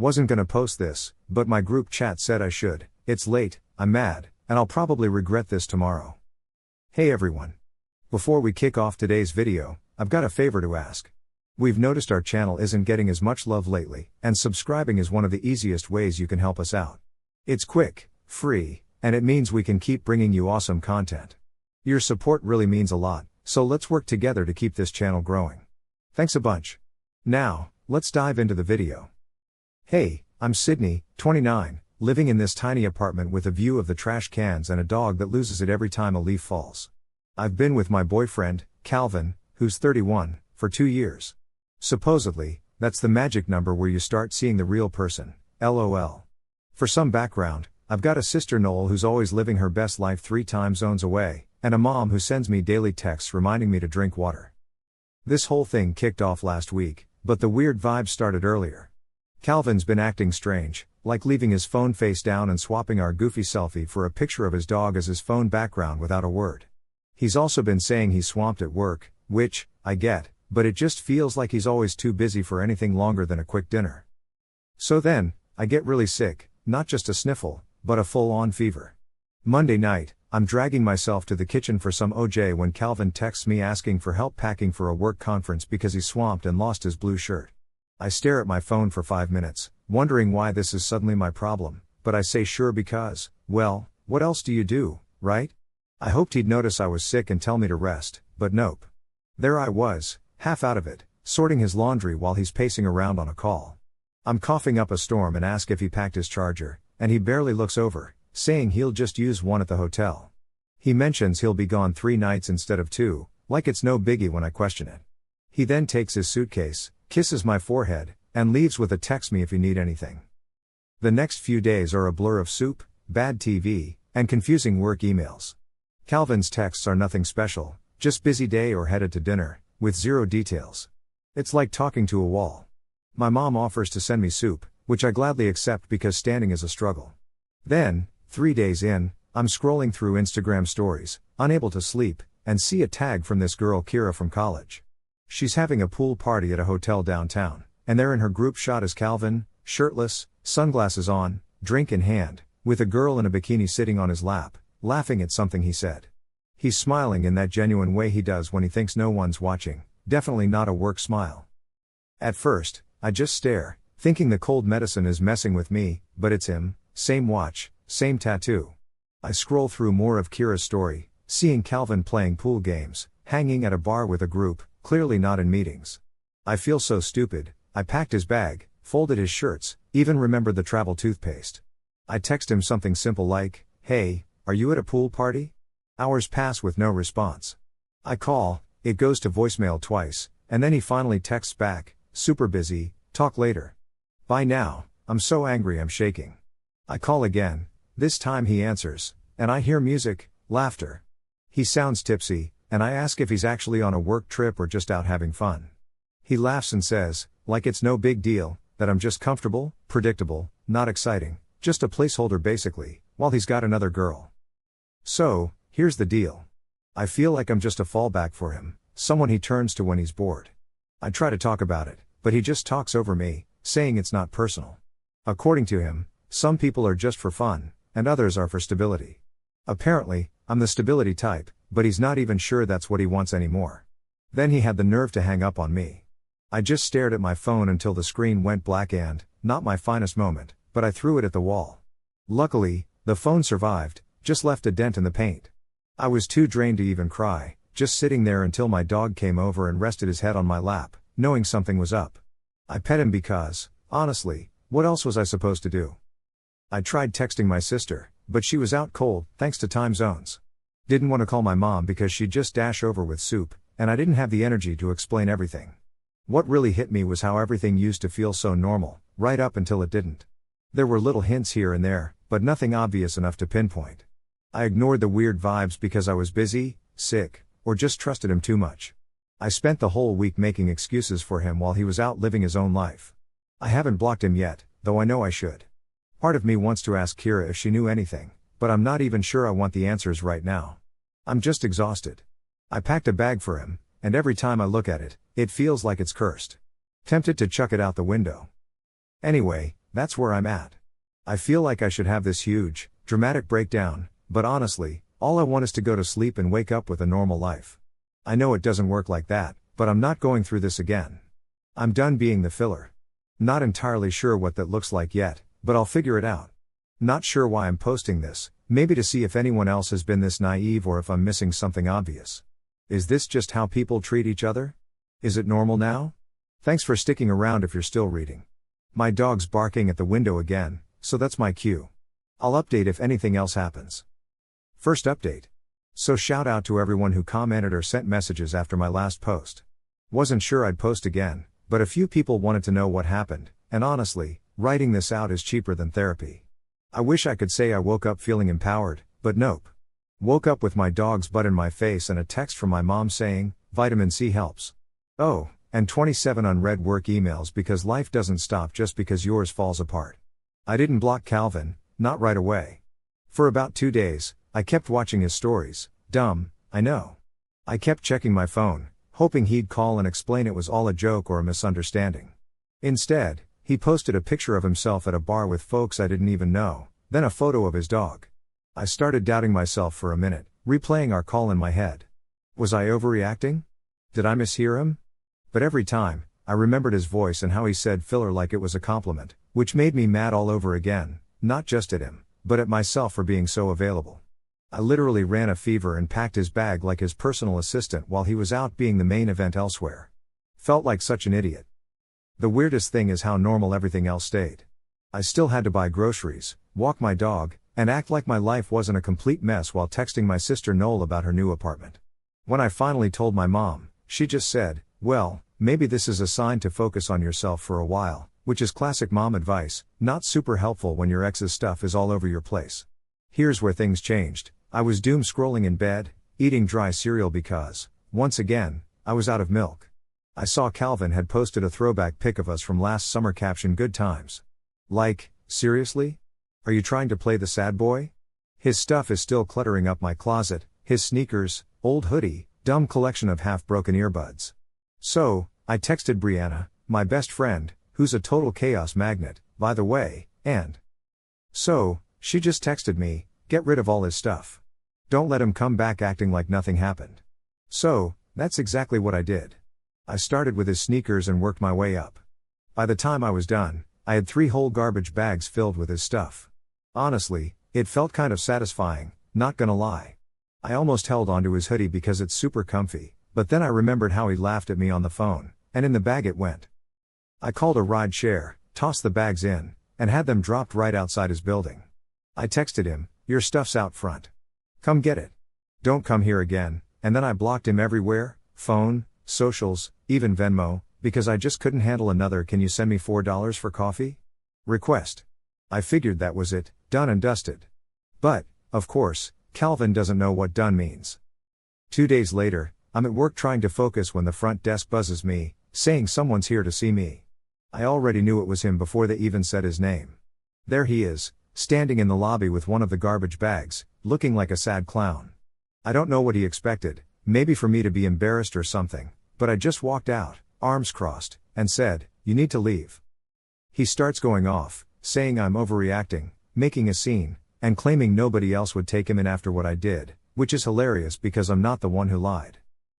Wasn't gonna post this, but my group chat said I should. It's late, I'm mad, and I'll probably regret this tomorrow. Hey everyone. Before we kick off today's video, I've got a favor to ask. We've noticed our channel isn't getting as much love lately, and subscribing is one of the easiest ways you can help us out. It's quick, free, and it means we can keep bringing you awesome content. Your support really means a lot, so let's work together to keep this channel growing. Thanks a bunch. Now, let's dive into the video. Hey, I'm Sydney, 29, living in this tiny apartment with a view of the trash cans and a dog that loses it every time a leaf falls. I've been with my boyfriend, Calvin, who's 31, for 2 years. Supposedly, that's the magic number where you start seeing the real person, LOL. For some background, I've got a sister Noel who's always living her best life 3 time zones away, and a mom who sends me daily texts reminding me to drink water. This whole thing kicked off last week, but the weird vibes started earlier. Calvin's been acting strange, like leaving his phone face down and swapping our goofy selfie for a picture of his dog as his phone background without a word. He's also been saying he's swamped at work, which, I get, but it just feels like he's always too busy for anything longer than a quick dinner. So then, I get really sick, not just a sniffle, but a full-on fever. Monday night, I'm dragging myself to the kitchen for some OJ when Calvin texts me asking for help packing for a work conference because he's swamped and lost his blue shirt. I stare at my phone for 5 minutes, wondering why this is suddenly my problem, but I say sure because, well, what else do you do, right? I hoped he'd notice I was sick and tell me to rest, but nope. There I was, half out of it, sorting his laundry while he's pacing around on a call. I'm coughing up a storm and ask if he packed his charger, and he barely looks over, saying he'll just use one at the hotel. He mentions he'll be gone 3 nights instead of 2, like it's no biggie when I question it. He then takes his suitcase, kisses my forehead, and leaves with a text me if you need anything. The next few days are a blur of soup, bad TV, and confusing work emails. Calvin's texts are nothing special, just busy day or headed to dinner, with 0 details. It's like talking to a wall. My mom offers to send me soup, which I gladly accept because standing is a struggle. Then, 3 days in, I'm scrolling through Instagram stories, unable to sleep, and see a tag from this girl Kira from college. She's having a pool party at a hotel downtown, and there in her group shot is Calvin, shirtless, sunglasses on, drink in hand, with a girl in a bikini sitting on his lap, laughing at something he said. He's smiling in that genuine way he does when he thinks no one's watching, definitely not a work smile. At first, I just stare, thinking the cold medicine is messing with me, but it's him, same watch, same tattoo. I scroll through more of Kira's story, seeing Calvin playing pool games, hanging at a bar with a group, clearly not in meetings. I feel so stupid. I packed his bag, folded his shirts, even remembered the travel toothpaste. I text him something simple like, "Hey, are you at a pool party?" Hours pass with no response. I call, it goes to voicemail twice, and then he finally texts back, "Super busy, talk later." By now, I'm so angry I'm shaking. I call again, this time he answers, and I hear music, laughter. He sounds tipsy, and I ask if he's actually on a work trip or just out having fun. He laughs and says, like it's no big deal, that I'm just comfortable, predictable, not exciting, just a placeholder basically, while he's got another girl. So, here's the deal. I feel like I'm just a fallback for him, someone he turns to when he's bored. I try to talk about it, but he just talks over me, saying it's not personal. According to him, some people are just for fun, and others are for stability. Apparently, I'm the stability type, but he's not even sure that's what he wants anymore. Then he had the nerve to hang up on me. I just stared at my phone until the screen went black and, not my finest moment, but I threw it at the wall. Luckily, the phone survived, just left a dent in the paint. I was too drained to even cry, just sitting there until my dog came over and rested his head on my lap, knowing something was up. I pet him because, honestly, what else was I supposed to do? I tried texting my sister, but she was out cold, thanks to time zones. Didn't want to call my mom because she'd just dash over with soup, and I didn't have the energy to explain everything. What really hit me was how everything used to feel so normal, right up until it didn't. There were little hints here and there, but nothing obvious enough to pinpoint. I ignored the weird vibes because I was busy, sick, or just trusted him too much. I spent the whole week making excuses for him while he was out living his own life. I haven't blocked him yet, though I know I should. Part of me wants to ask Kira if she knew anything, but I'm not even sure I want the answers right now. I'm just exhausted. I packed a bag for him, and every time I look at it, it feels like it's cursed. Tempted to chuck it out the window. Anyway, That's where I'm at. I feel like I should have this huge, dramatic breakdown, but honestly, all I want is to go to sleep and wake up with a normal life. I know it doesn't work like that, but I'm not going through this again. I'm done being the filler. Not entirely sure what that looks like yet, but I'll figure it out. Not sure why I'm posting this, maybe to see if anyone else has been this naive or if I'm missing something obvious. Is this just how people treat each other? Is it normal now? Thanks for sticking around if you're still reading. My dog's barking at the window again, so that's my cue. I'll update if anything else happens. First update. So shout out to everyone who commented or sent messages after my last post. Wasn't sure I'd post again, but a few people wanted to know what happened, and honestly, writing this out is cheaper than therapy. I wish I could say I woke up feeling empowered, but nope. Woke up with my dog's butt in my face and a text from my mom saying, "Vitamin C helps." Oh, and 27 unread work emails because life doesn't stop just because yours falls apart. I didn't block Calvin, not right away. For about 2 days, I kept watching his stories. Dumb, I know. I kept checking my phone, hoping he'd call and explain it was all a joke or a misunderstanding. Instead, he posted a picture of himself at a bar with folks I didn't even know, then a photo of his dog. I started doubting myself for a minute, replaying our call in my head. Was I overreacting? Did I mishear him? But every time, I remembered his voice and how he said filler like it was a compliment, which made me mad all over again, not just at him, but at myself for being so available. I literally ran a fever and packed his bag like his personal assistant while he was out being the main event elsewhere. Felt like such an idiot. The weirdest thing is how normal everything else stayed. I still had to buy groceries, walk my dog, and act like my life wasn't a complete mess while texting my sister Noel about her new apartment. When I finally told my mom, she just said, "Well, maybe this is a sign to focus on yourself for a while," which is classic mom advice, not super helpful when your ex's stuff is all over your place. Here's where things changed. I was doom scrolling in bed, eating dry cereal because, once again, I was out of milk. I saw Calvin had posted a throwback pic of us from last summer caption "Good times." Like, seriously? Are you trying to play the sad boy? His stuff is still cluttering up my closet, his sneakers, old hoodie, dumb collection of half-broken earbuds. So, I texted Brianna, my best friend, who's a total chaos magnet, by the way, and so, she just texted me, "Get rid of all his stuff. Don't let him come back acting like nothing happened." So, that's exactly what I did. I started with his sneakers and worked my way up. By the time I was done, I had 3 whole garbage bags filled with his stuff. Honestly, it felt kind of satisfying, not gonna lie. I almost held onto his hoodie because it's super comfy, but then I remembered how he laughed at me on the phone, and in the bag it went. I called a ride share, tossed the bags in, and had them dropped right outside his building. I texted him, "Your stuff's out front. Come get it. Don't come here again," and then I blocked him everywhere, phone, socials, even Venmo, because I just couldn't handle another "Can you send me $4 for coffee?" request. I figured that was it, done and dusted. But, of course, Calvin doesn't know what done means. 2 days later, I'm at work trying to focus when the front desk buzzes me, saying someone's here to see me. I already knew it was him before they even said his name. There he is, standing in the lobby with one of the garbage bags, looking like a sad clown. I don't know what he expected, maybe for me to be embarrassed or something, but I just walked out, arms crossed, and said, "You need to leave." He starts going off, saying I'm overreacting, making a scene, and claiming nobody else would take him in after what I did, which is hilarious because I'm not the one who lied.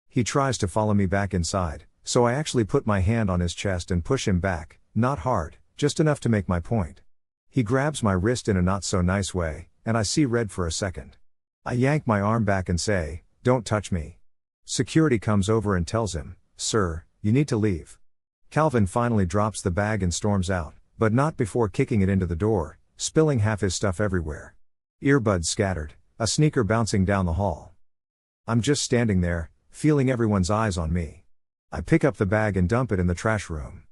He tries to follow me back inside, so I actually put my hand on his chest and push him back, not hard, just enough to make my point. He grabs my wrist in a not so nice way, and I see red for a second. I yank my arm back and say, "Don't touch me." Security comes over and tells him, "Sir, you need to leave." Calvin finally drops the bag and storms out, but not before kicking it into the door, spilling half his stuff everywhere. Earbuds scattered, a sneaker bouncing down the hall. I'm just standing there, feeling everyone's eyes on me. I pick up the bag and dump it in the trash room.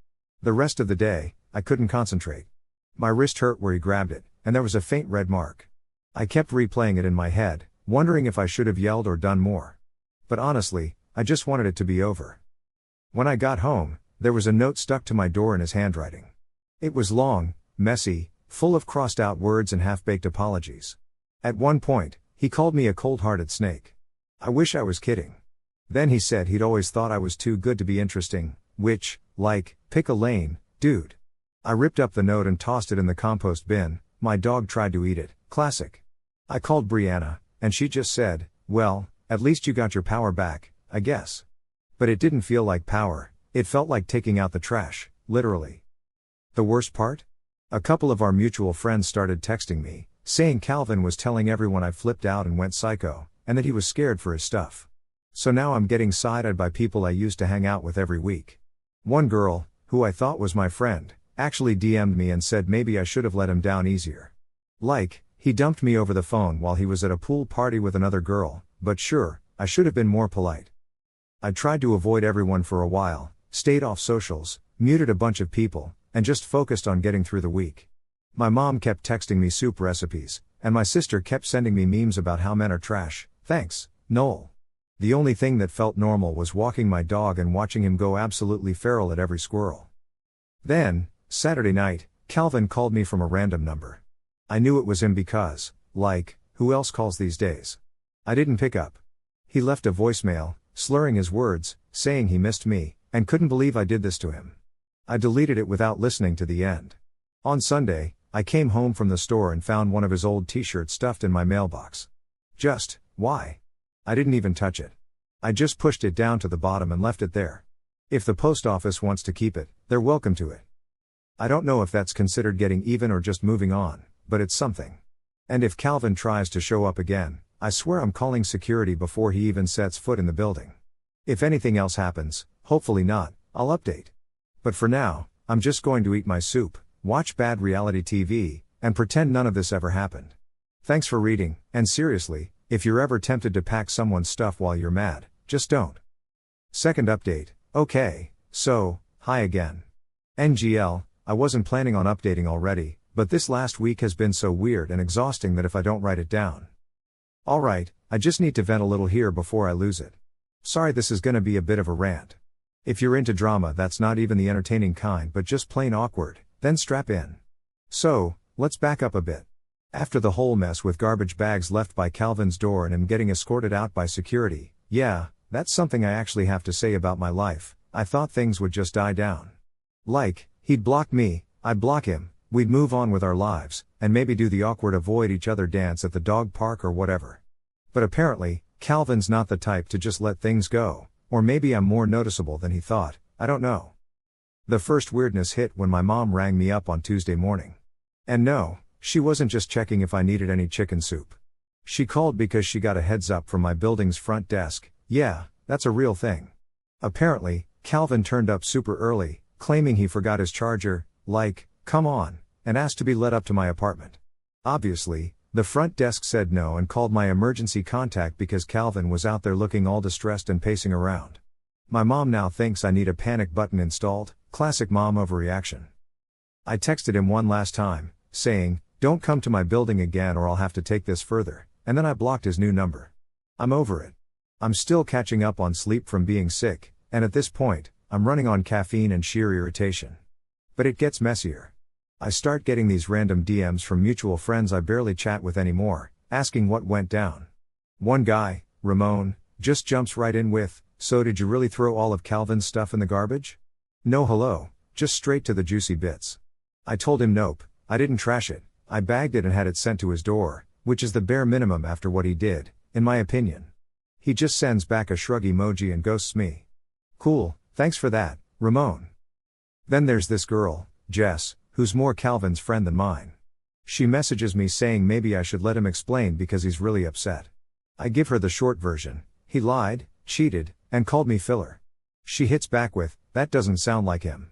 The rest of the day, I couldn't concentrate. My wrist hurt where he grabbed it, and there was a faint red mark. I kept replaying it in my head, wondering if I should have yelled or done more. But honestly, I just wanted it to be over. When I got home, there was a note stuck to my door in his handwriting. It was long, messy, full of crossed-out words and half-baked apologies. At one point, he called me a cold-hearted snake. I wish I was kidding. Then he said he'd always thought I was too good to be interesting, which, like, pick a lane, dude. I ripped up the note and tossed it in the compost bin. My dog tried to eat it. Classic. I called Brianna, and she just said, "Well, at least you got your power back, I guess." But it didn't feel like power, it felt like taking out the trash, literally. The worst part? A couple of our mutual friends started texting me, saying Calvin was telling everyone I flipped out and went psycho, and that he was scared for his stuff. So now I'm getting side-eyed by people I used to hang out with every week. One girl, who I thought was my friend, actually DM'd me and said maybe I should have let him down easier. Like, he dumped me over the phone while he was at a pool party with another girl, but sure, I should have been more polite. I tried to avoid everyone for a while, stayed off socials, muted a bunch of people, and just focused on getting through the week. My mom kept texting me soup recipes, and my sister kept sending me memes about how men are trash. Thanks, Noel. The only thing that felt normal was walking my dog and watching him go absolutely feral at every squirrel. Then, Saturday night, Calvin called me from a random number. I knew it was him because, like, who else calls these days? I didn't pick up. He left a voicemail, slurring his words, saying he missed me, and couldn't believe I did this to him. I deleted it without listening to the end. On Sunday, I came home from the store and found one of his old t-shirts stuffed in my mailbox. Why? I didn't even touch it. I just pushed it down to the bottom and left it there. If the post office wants to keep it, they're welcome to it. I don't know if that's considered getting even or just moving on, but it's something. And if Calvin tries to show up again, I swear I'm calling security before he even sets foot in the building. If anything else happens, hopefully not, I'll update. But for now, I'm just going to eat my soup, watch bad reality TV, and pretend none of this ever happened. Thanks for reading, and seriously, if you're ever tempted to pack someone's stuff while you're mad, just don't. Second update. Okay, so, hi again. NGL, I wasn't planning on updating already, but this last week has been so weird and exhausting that if I don't write it down. Alright, I just need to vent a little here before I lose it. Sorry, this is gonna be a bit of a rant. If you're into drama that's not even the entertaining kind but just plain awkward, then strap in. So, let's back up a bit. After the whole mess with garbage bags left by Calvin's door and him getting escorted out by security, yeah, that's something I actually have to say about my life, I thought things would just die down. Like, he'd block me, I'd block him, we'd move on with our lives, and maybe do the awkward avoid each other dance at the dog park or whatever. But apparently, Calvin's not the type to just let things go, or maybe I'm more noticeable than he thought, I don't know. The first weirdness hit when my mom rang me up on Tuesday morning. And no, she wasn't just checking if I needed any chicken soup. She called because she got a heads up from my building's front desk. Yeah, that's a real thing. Apparently, Calvin turned up super early, claiming he forgot his charger, like, come on, and asked to be let up to my apartment. Obviously, the front desk said no and called my emergency contact because Calvin was out there looking all distressed and pacing around. My mom now thinks I need a panic button installed, classic mom overreaction. I texted him one last time, saying, don't come to my building again or I'll have to take this further, and then I blocked his new number. I'm over it. I'm still catching up on sleep from being sick, and at this point, I'm running on caffeine and sheer irritation. But it gets messier. I start getting these random DMs from mutual friends I barely chat with anymore, asking what went down. One guy, Ramon, just jumps right in with, so did you really throw all of Calvin's stuff in the garbage? No hello, just straight to the juicy bits. I told him nope, I didn't trash it, I bagged it and had it sent to his door, which is the bare minimum after what he did, in my opinion. He just sends back a shrug emoji and ghosts me. Cool, thanks for that, Ramon. Then there's this girl, Jess, who's more Calvin's friend than mine. She messages me saying maybe I should let him explain because he's really upset. I give her the short version, he lied, cheated, and called me filler. She hits back with, that doesn't sound like him.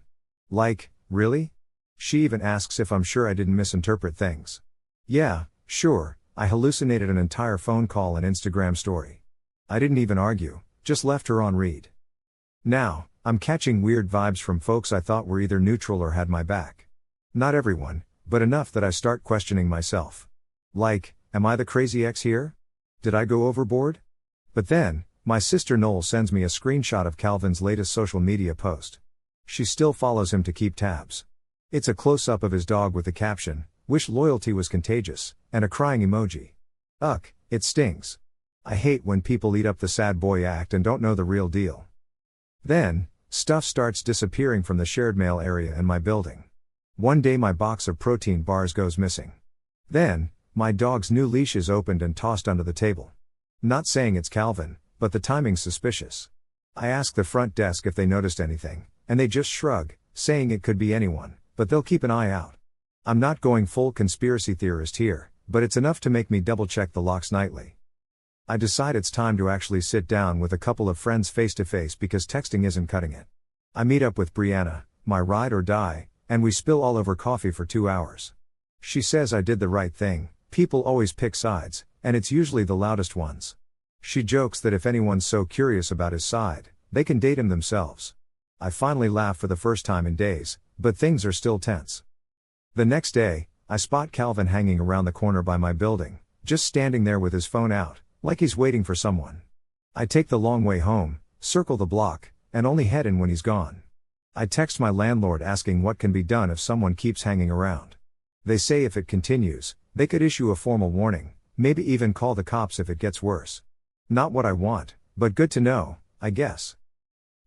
Like, really? She even asks if I'm sure I didn't misinterpret things. Yeah, sure, I hallucinated an entire phone call and Instagram story. I didn't even argue, just left her on read. Now, I'm catching weird vibes from folks I thought were either neutral or had my back. Not everyone, but enough that I start questioning myself. Like, am I the crazy ex here? Did I go overboard? But then, my sister Noel sends me a screenshot of Calvin's latest social media post. She still follows him to keep tabs. It's a close-up of his dog with the caption, wish loyalty was contagious, and a crying emoji. Ugh, it stings. I hate when people eat up the sad boy act and don't know the real deal. Then, stuff starts disappearing from the shared mail area in my building. One day my box of protein bars goes missing. Then, my dog's new leash is opened and tossed under the table. Not saying it's Calvin, but the timing's suspicious. I ask the front desk if they noticed anything, and they just shrug, saying it could be anyone, but they'll keep an eye out. I'm not going full conspiracy theorist here, but it's enough to make me double check the locks nightly. I decide it's time to actually sit down with a couple of friends face to face because texting isn't cutting it. I meet up with Brianna, my ride or die, and we spill all over coffee for 2 hours. She says I did the right thing. People always pick sides, and it's usually the loudest ones. She jokes that if anyone's so curious about his side, they can date him themselves. I finally laugh for the first time in days, but things are still tense. The next day, I spot Calvin hanging around the corner by my building, just standing there with his phone out, like he's waiting for someone. I take the long way home, circle the block, and only head in when he's gone. I text my landlord asking what can be done if someone keeps hanging around. They say if it continues, they could issue a formal warning, maybe even call the cops if it gets worse. Not what I want, but good to know, I guess.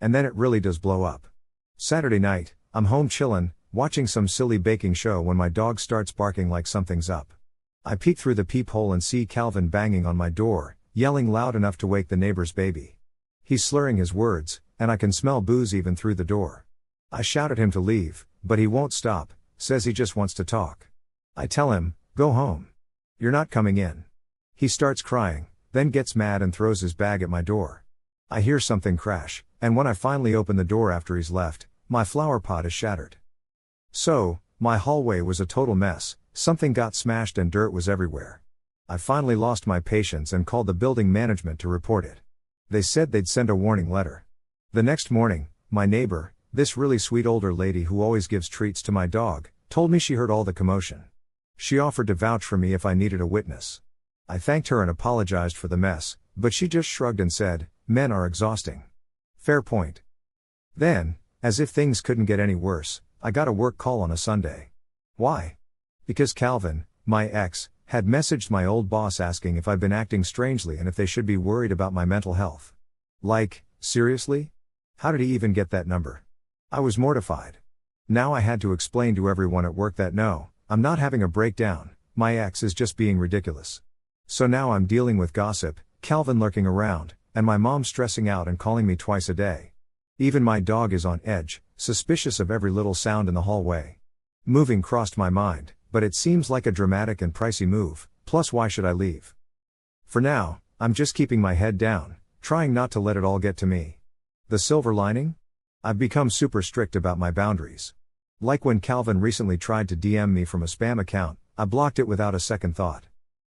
And then it really does blow up. Saturday night, I'm home chillin', watching some silly baking show when my dog starts barking like something's up. I peek through the peephole and see Calvin banging on my door, yelling loud enough to wake the neighbor's baby. He's slurring his words, and I can smell booze even through the door. I shout at him to leave, but he won't stop, says he just wants to talk. I tell him, go home. You're not coming in. He starts crying, then gets mad and throws his bag at my door. I hear something crash, and when I finally open the door after he's left, my flower pot is shattered. So, my hallway was a total mess, something got smashed and dirt was everywhere. I finally lost my patience and called the building management to report it. They said they'd send a warning letter. The next morning, my neighbor, this really sweet older lady who always gives treats to my dog, told me she heard all the commotion. She offered to vouch for me if I needed a witness. I thanked her and apologized for the mess, but she just shrugged and said, "Men are exhausting." Fair point. Then, as if things couldn't get any worse, I got a work call on a Sunday. Why? Because Calvin, my ex, had messaged my old boss asking if I'd been acting strangely and if they should be worried about my mental health. Like, seriously? How did he even get that number? I was mortified. Now I had to explain to everyone at work that no, I'm not having a breakdown, my ex is just being ridiculous. So now I'm dealing with gossip, Calvin lurking around, and my mom stressing out and calling me twice a day. Even my dog is on edge, suspicious of every little sound in the hallway. Moving crossed my mind, but it seems like a dramatic and pricey move, plus why should I leave? For now, I'm just keeping my head down, trying not to let it all get to me. The silver lining? I've become super strict about my boundaries. Like when Calvin recently tried to DM me from a spam account, I blocked it without a second thought.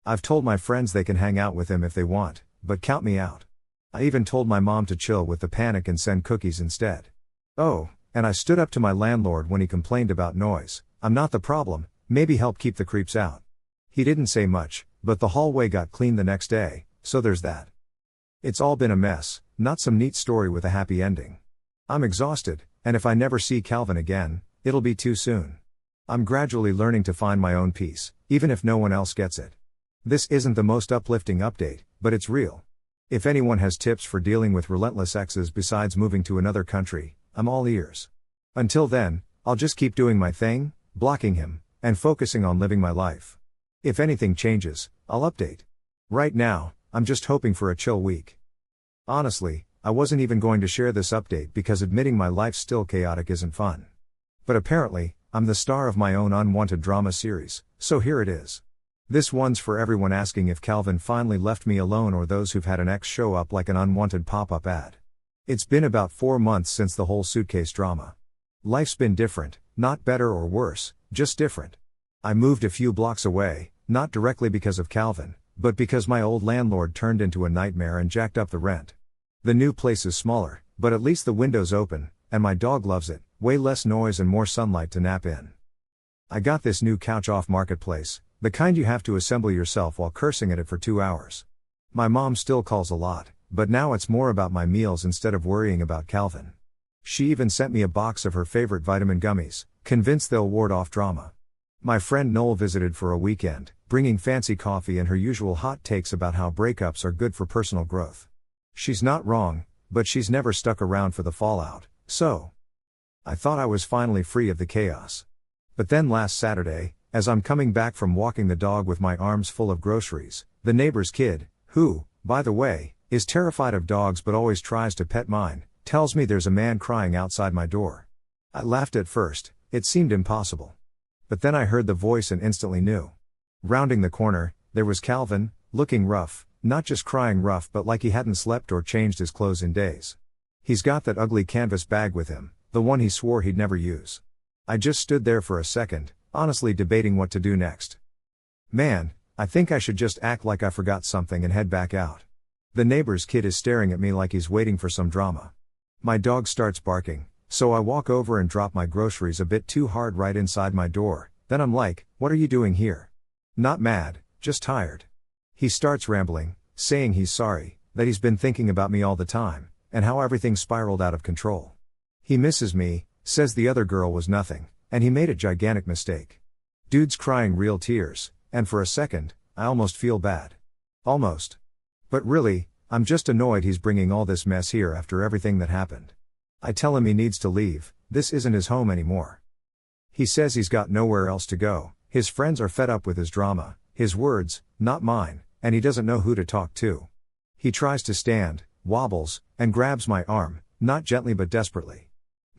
I've told my friends they can hang out with him if they want, but count me out. I even told my mom to chill with the panic and send cookies instead. Oh, and I stood up to my landlord when he complained about noise. I'm not the problem, maybe help keep the creeps out. He didn't say much, but the hallway got cleaned the next day, so there's that. It's all been a mess, not some neat story with a happy ending. I'm exhausted, and if I never see Calvin again, it'll be too soon. I'm gradually learning to find my own peace, even if no one else gets it. This isn't the most uplifting update, but it's real. If anyone has tips for dealing with relentless exes besides moving to another country, I'm all ears. Until then, I'll just keep doing my thing, blocking him, and focusing on living my life. If anything changes, I'll update. Right now, I'm just hoping for a chill week. Honestly, I wasn't even going to share this update because admitting my life's still chaotic isn't fun. But apparently, I'm the star of my own unwanted drama series, so here it is. This one's for everyone asking if Calvin finally left me alone or those who've had an ex show up like an unwanted pop-up ad. It's been about 4 months since the whole suitcase drama. Life's been different, not better or worse, just different. I moved a few blocks away, not directly because of Calvin, but because my old landlord turned into a nightmare and jacked up the rent. The new place is smaller, but at least the window's open, and my dog loves it, way less noise and more sunlight to nap in. I got this new couch off Marketplace, the kind you have to assemble yourself while cursing at it for 2 hours. My mom still calls a lot, but now it's more about my meals instead of worrying about Calvin. She even sent me a box of her favorite vitamin gummies, convinced they'll ward off drama. My friend Noel visited for a weekend, bringing fancy coffee and her usual hot takes about how breakups are good for personal growth. She's not wrong, but she's never stuck around for the fallout, so I thought I was finally free of the chaos. But then last Saturday, as I'm coming back from walking the dog with my arms full of groceries, the neighbor's kid, who, by the way, is terrified of dogs but always tries to pet mine, tells me there's a man crying outside my door. I laughed at first, it seemed impossible. But then I heard the voice and instantly knew. Rounding the corner, there was Calvin, looking rough, not just crying rough but like he hadn't slept or changed his clothes in days. He's got that ugly canvas bag with him, the one he swore he'd never use. I just stood there for a second, honestly debating what to do next. Man, I think I should just act like I forgot something and head back out. The neighbor's kid is staring at me like he's waiting for some drama. My dog starts barking, so I walk over and drop my groceries a bit too hard right inside my door. Then I'm like, "What are you doing here?" Not mad, just tired. He starts rambling, saying he's sorry, that he's been thinking about me all the time, and how everything spiraled out of control. He misses me, says the other girl was nothing, and he made a gigantic mistake. Dude's crying real tears, and for a second, I almost feel bad. Almost. But really, I'm just annoyed he's bringing all this mess here after everything that happened. I tell him he needs to leave, this isn't his home anymore. He says he's got nowhere else to go, his friends are fed up with his drama, his words, not mine, and he doesn't know who to talk to. He tries to stand, wobbles, and grabs my arm, not gently but desperately.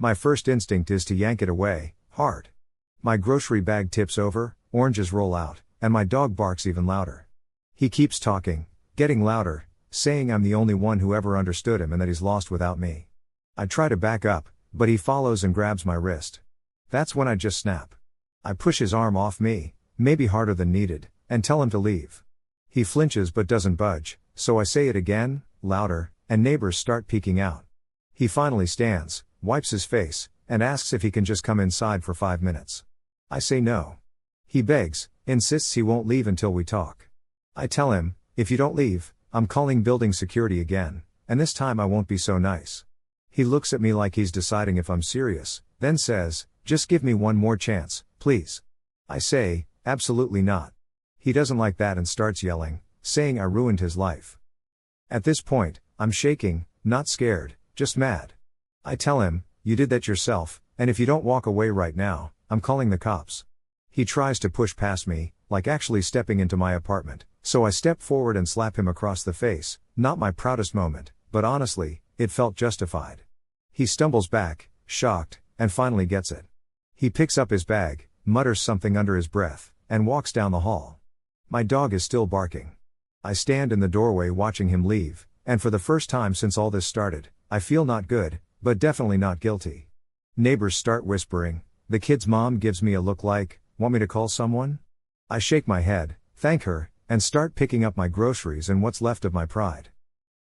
My first instinct is to yank it away, hard. My grocery bag tips over, oranges roll out, and my dog barks even louder. He keeps talking, getting louder, saying I'm the only one who ever understood him and that he's lost without me. I try to back up, but he follows and grabs my wrist. That's when I just snap. I push his arm off me, maybe harder than needed, and tell him to leave. He flinches but doesn't budge, so I say it again, louder, and neighbors start peeking out. He finally stands, wipes his face, and asks if he can just come inside for 5 minutes. I say no. He begs, insists he won't leave until we talk. I tell him, if you don't leave, I'm calling building security again, and this time I won't be so nice. He looks at me like he's deciding if I'm serious, then says, just give me one more chance, please. I say, absolutely not. He doesn't like that and starts yelling, saying I ruined his life. At this point, I'm shaking, not scared, just mad. I tell him, you did that yourself, and if you don't walk away right now, I'm calling the cops. He tries to push past me, like actually stepping into my apartment, so I step forward and slap him across the face, not my proudest moment, but honestly, it felt justified. He stumbles back, shocked, and finally gets it. He picks up his bag, mutters something under his breath, and walks down the hall. My dog is still barking. I stand in the doorway watching him leave, and for the first time since all this started, I feel not good, but definitely not guilty. Neighbors start whispering, the kid's mom gives me a look like, want me to call someone? I shake my head, thank her, and start picking up my groceries and what's left of my pride.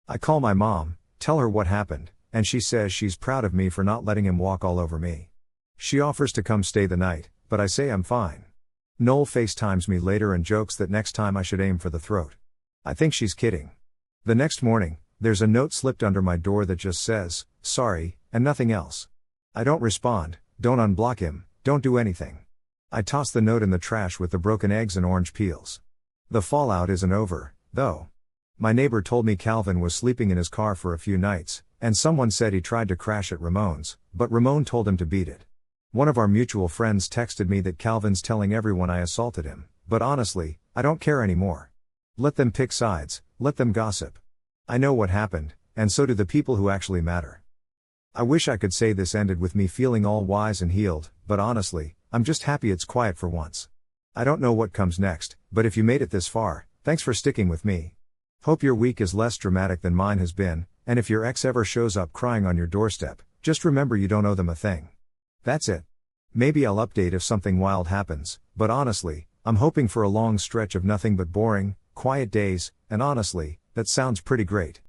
I call my mom, tell her what happened, and she says she's proud of me for not letting him walk all over me. She offers to come stay the night, but I say I'm fine. Noel FaceTimes me later and jokes that next time I should aim for the throat. I think she's kidding. The next morning, there's a note slipped under my door that just says, sorry, and nothing else. I don't respond, don't unblock him, don't do anything. I toss the note in the trash with the broken eggs and orange peels. The fallout isn't over, though. My neighbor told me Calvin was sleeping in his car for a few nights, and someone said he tried to crash at Ramon's, but Ramon told him to beat it. One of our mutual friends texted me that Calvin's telling everyone I assaulted him, but honestly, I don't care anymore. Let them pick sides, let them gossip. I know what happened, and so do the people who actually matter. I wish I could say this ended with me feeling all wise and healed, but honestly, I'm just happy it's quiet for once. I don't know what comes next, but if you made it this far, thanks for sticking with me. Hope your week is less dramatic than mine has been, and if your ex ever shows up crying on your doorstep, just remember you don't owe them a thing. That's it. Maybe I'll update if something wild happens, but honestly, I'm hoping for a long stretch of nothing but boring, quiet days, and honestly, that sounds pretty great.